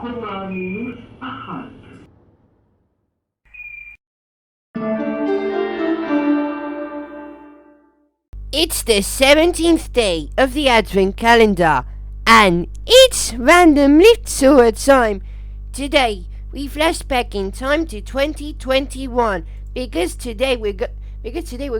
It's the 17th day of the Advent calendar, and it's random lifts all the time. Today, we flash back in time to 2021 because today we're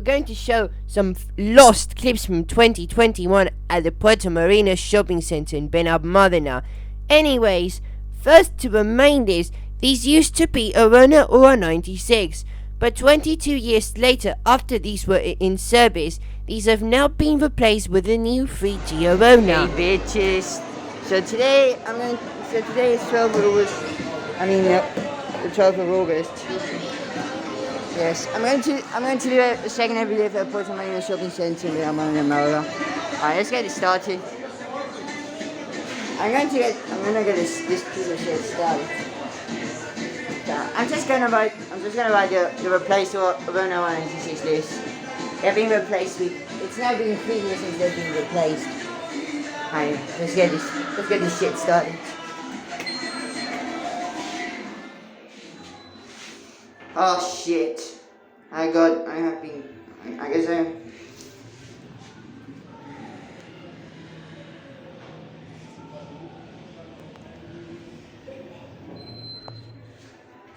going to show some lost clips from 2021 at the Puerto Marina Shopping Centre in Benalmádena. Anyways, first to remind us, these used to be Orona or 96, but 22 years later, after these were in service, these have now been replaced with a new 3G Orona. Hey bitches! Today is 12th of August. The 12th of August. Yes, I'm going to do a second EveryLift at Puerto Marina Shopping Centre in Málaga. Alright, let's get it started. I'm gonna get this piece of shit started. I'm just gonna write the replaced Orona 196 list. They're being replaced with. It's now been 3 years since they've been replaced. Alright, let's get this shit started. Oh shit! I guess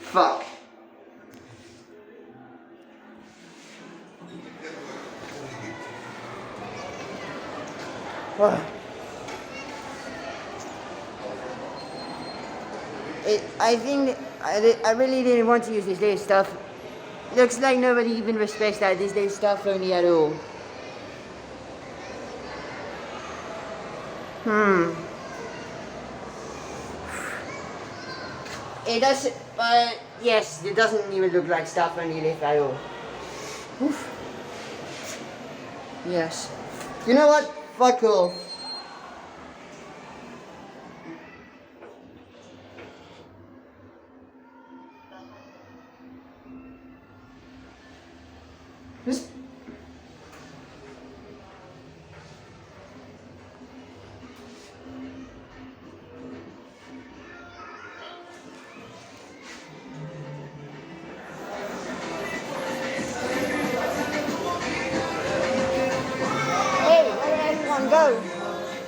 fuck. I really didn't want to use this day stuff. Looks like nobody even respects that this day stuff only at all. It does, but yes, it doesn't even look like stuff only lift at all. Oof. Yes. You know what? Fuck off. Just hey, where did everyone go?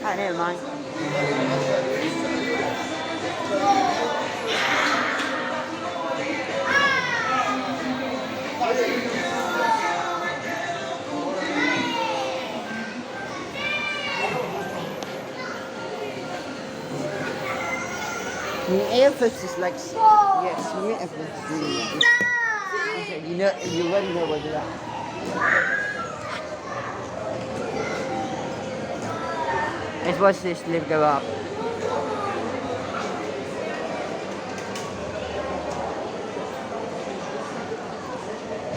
Ah, never mind. Airflow is like, yes, airflow is really nice. Okay, you already know what you're at. Let's watch this lift go up.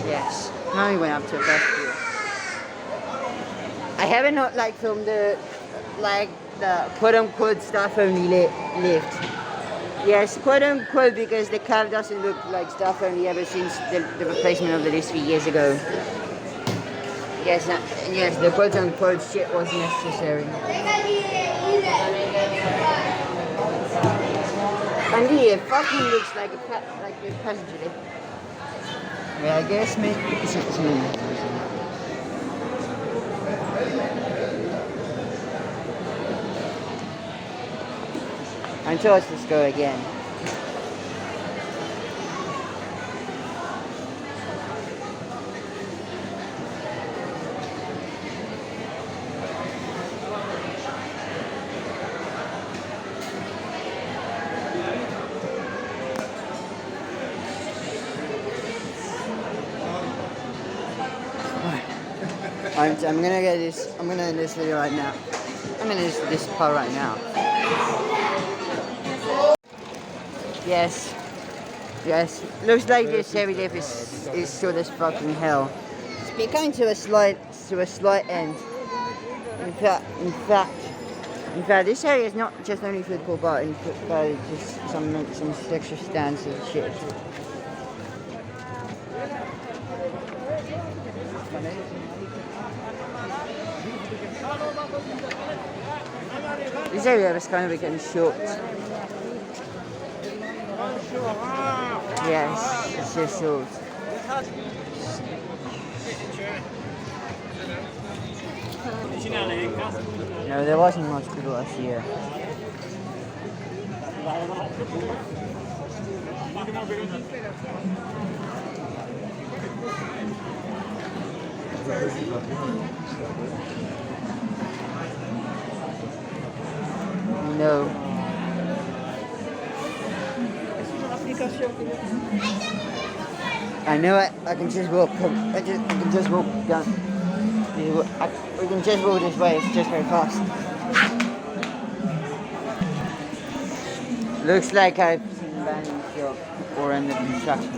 Yes, now we went up to a first view. I haven't filmed the quote unquote staff only lift. Yes, quote unquote, because the car doesn't look like staff only ever since the replacement of the list 3 years ago. Yes, the quote unquote shit was necessary. And it fucking looks like a passenger lift. Yeah, I guess maybe it's a two. Until let's just go again. I'm gonna get this. I'm gonna end this video right now. I'm gonna end this part right now. Yes. Looks like this EveryLift is short as fucking hell. It's becoming to a slight end. In fact, this area is not just only football, but just some extra stands and shit. This area is kind of getting short. Yes, it's just short. No, there wasn't much people last year. No. I know it. I can just walk. I can just walk down. We can just walk this way. It's just very fast. Looks like I've seen a abandoned shop or in the construction.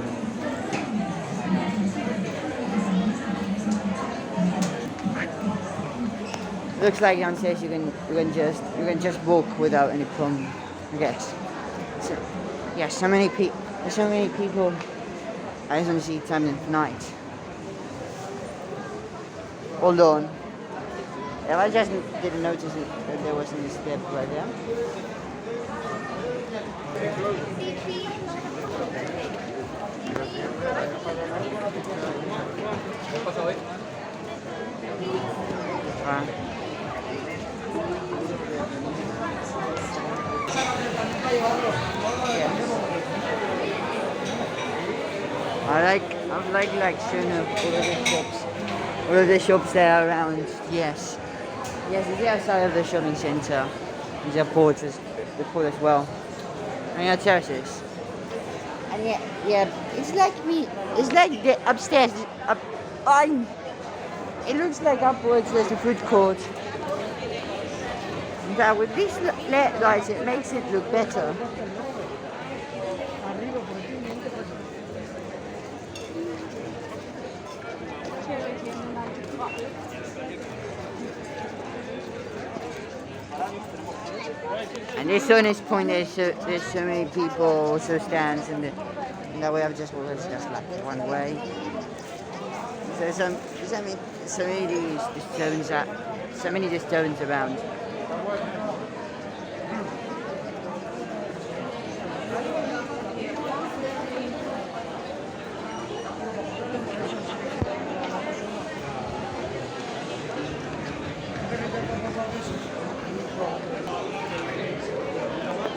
Looks like downstairs you can just walk without any problem. I guess. So, yeah, so many people. I just want to see time of night. Hold on. Yeah, I just didn't notice that there wasn't a step right there. I like showing up all of the shops that are around. Yes, it's the outside of the shopping centre. There's a port as well. And your terraces. And yeah, it's like the upstairs. It looks like upwards there's a food court. But with these LED lights, it makes it look better. And this on this point, there's so many people, so stands, and that way I've just always just like one way. So so many disturbance around.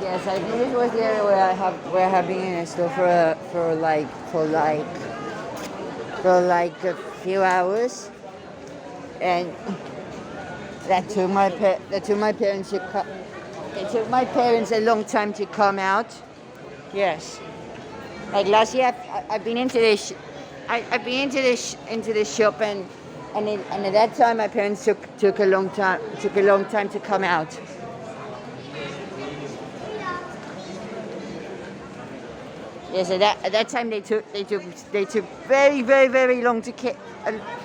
Yes, I think this was the area where I have been in a store for a few hours, and that took my parents a long time to come out. Yes, like last year I've been into this shop and at that time my parents took a long time to come out. Yes, at that time they took very, very, very long to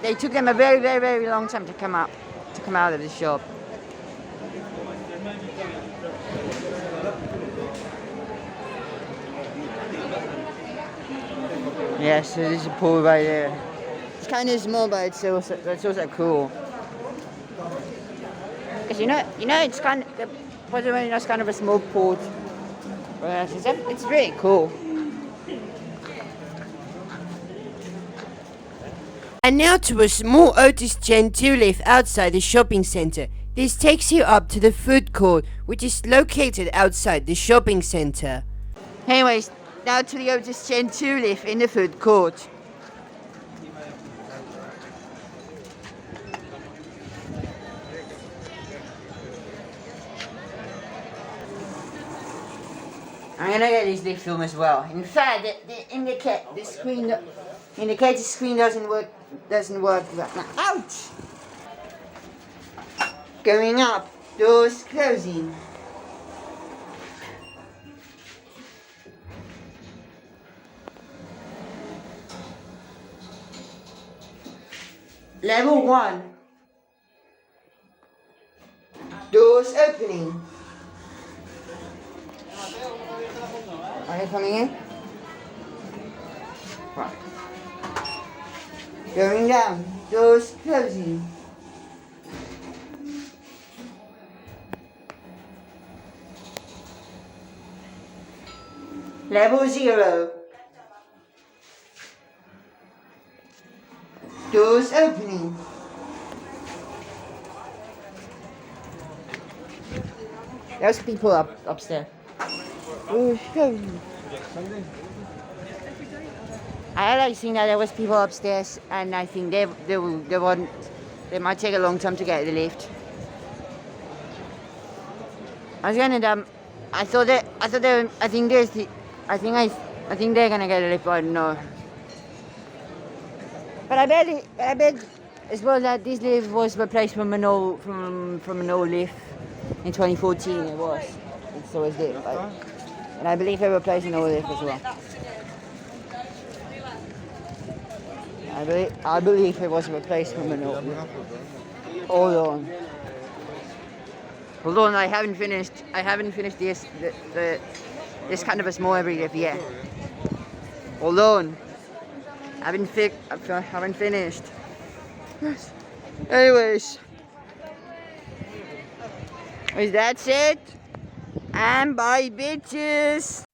they took them a very, very, very long time to come out of the shop. Yes, so there's a pool right there. It's kind of small, but it's also cool. Because you know it's Puerto Marina is kind of a small port. But it's really cool. And now to a small Otis Gen2 lift outside the shopping centre. This takes you up to the food court, which is located outside the shopping centre. Anyways, now to the Otis Gen2 lift in the food court. I'm gonna get this lift film as well. In fact, the indicator screen doesn't work. Ouch! Going up, doors closing. Level 1. Doors opening. Are you coming in? Right. Going down, doors closing. Level 0. Doors opening. There's people upstairs. I had seen that there was people upstairs, and I think they might take a long time to get the lift. I was gonna I think they're gonna get a lift, but I don't know. But I bet as well that this lift was replaced from an old lift in 2014. It was. So is it. And I believe they replaced an old lift as well. I believe it was a replacement from an old lift. Hold on, I haven't finished this this kind of a small EveryLift yet. Hold on. I haven't finished. Anyways. That's it. And bye, bitches.